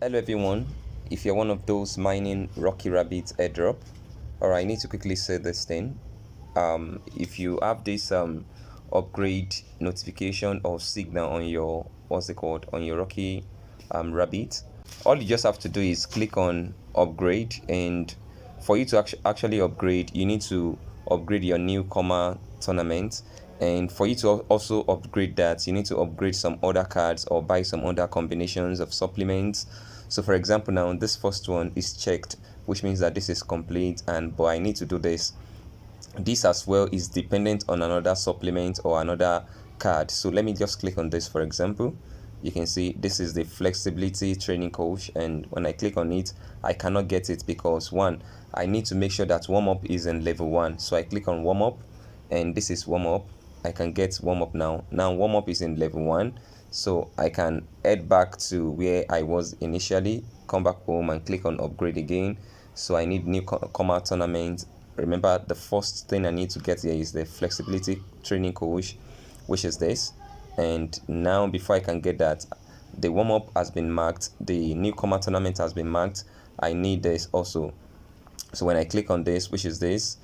Hello everyone, if you're one of those mining Rocky Rabbit airdrop, I need to quickly say this thing. If you have this upgrade notification or signal on your on your Rocky Rabbit, all you just have to do is click on upgrade, and for you to actually upgrade, you need to upgrade your newcomer tournament. And for you to also upgrade that, you need to upgrade some other cards or buy some other combinations of supplements. So for example, now this first one is checked, which means that this is complete, and but I need to do this. This as well is dependent on another supplement or another card. So let me just click on this. For example, you can see this is the flexibility training coach, and when I click on it, I cannot get it because one, I need to make sure that warm up is in level 1. So I click on warm up, and this is warm up. I can get warm up now. Now warm up is in level 1, so I can head back to where I was initially, come back home and click on upgrade again. So I need newcomer tournament. Remember, the first thing I need to get here is the flexibility training coach, which is this. And now before I can get that, the warm-up has been marked, the newcomer tournament has been marked. I need this also. So when I click on this, which is this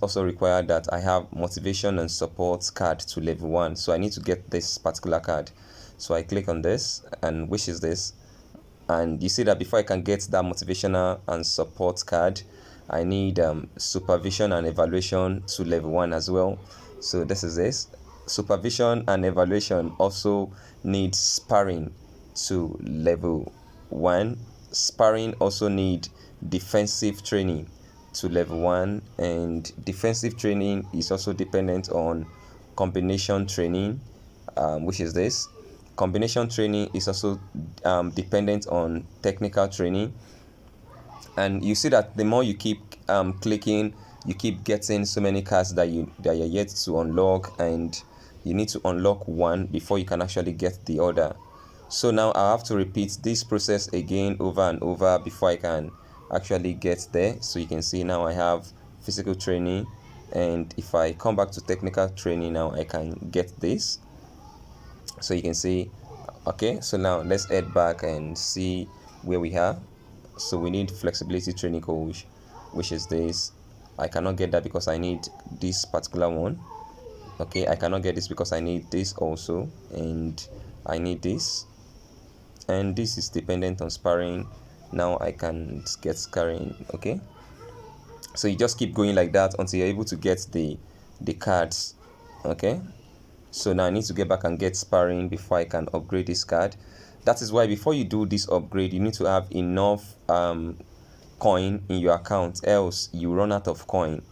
also required that I have motivation and support card to level 1. So I need to get this particular card. So I click on this, and which is this. And you see that before I can get that motivational and support card, I need supervision and evaluation to level 1 as well. So this is this. Supervision and evaluation also need sparring to level 1. Sparring also need defensive training to level 1, and defensive training is also dependent on combination training, which is this. Combination training is also dependent on technical training. And you see that the more you keep clicking, you keep getting so many cards that you're yet to unlock, and you need to unlock one before you can actually get the other. So now I have to repeat this process again over and over before I can actually get there. So you can see now I have physical training, and if I come back to technical training, now I can get this. So you can see, okay, so now let's head back and see where we are. So we need flexibility training coach, which is this. I cannot get that because I need this particular one. Okay, I cannot get this because I need this also, and I need this, and this is dependent on sparring. Now I can get sparring. Okay, so you just keep going like that until you're able to get the cards. Okay, so now I need to get back and get sparring before I can upgrade this card. That is why before you do this upgrade, you need to have enough coin in your account, else you run out of coin.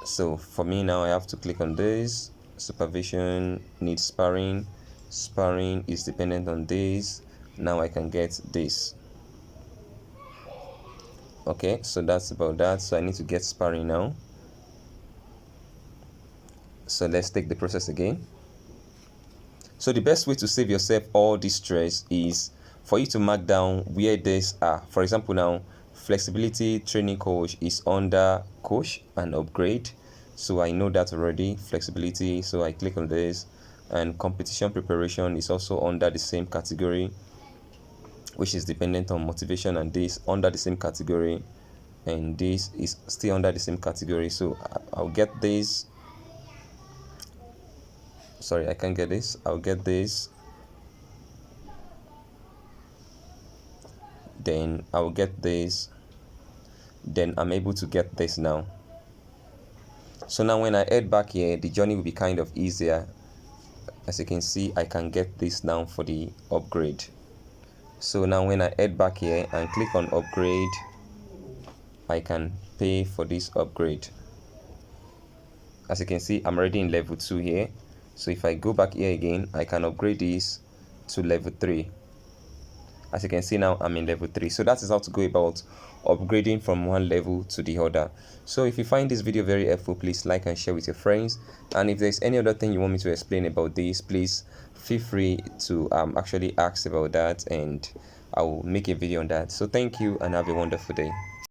So for me now, I have to click on this. Supervision needs sparring. Sparring is dependent on this. Now I can get this. Okay, so that's about that. So I need to get sparring now. So let's take the process again. So the best way to save yourself all this stress is for you to mark down where these are. For example, now flexibility training coach is under coach and upgrade. So I know that already, flexibility. So I click on this, and competition preparation is also under the same category, which is dependent on motivation, and this under the same category, and this is still under the same category. So I'll get this. Sorry, I can't get this. I'll get this, then I'll get this, then I'm able to get this now. So now when I head back here, the journey will be kind of easier. As you can see, I can get this now for the upgrade. So now when I head back here and click on upgrade, I can pay for this upgrade. As you can see, I'm already in level 2 here. So if I go back here again, I can upgrade this to level 3. As you can see now, I'm in level 3. So that is how to go about upgrading from one level to the other. So if you find this video very helpful, please like and share with your friends. And if there's any other thing you want me to explain about this, please feel free to actually ask about that, and I will make a video on that. So thank you and have a wonderful day.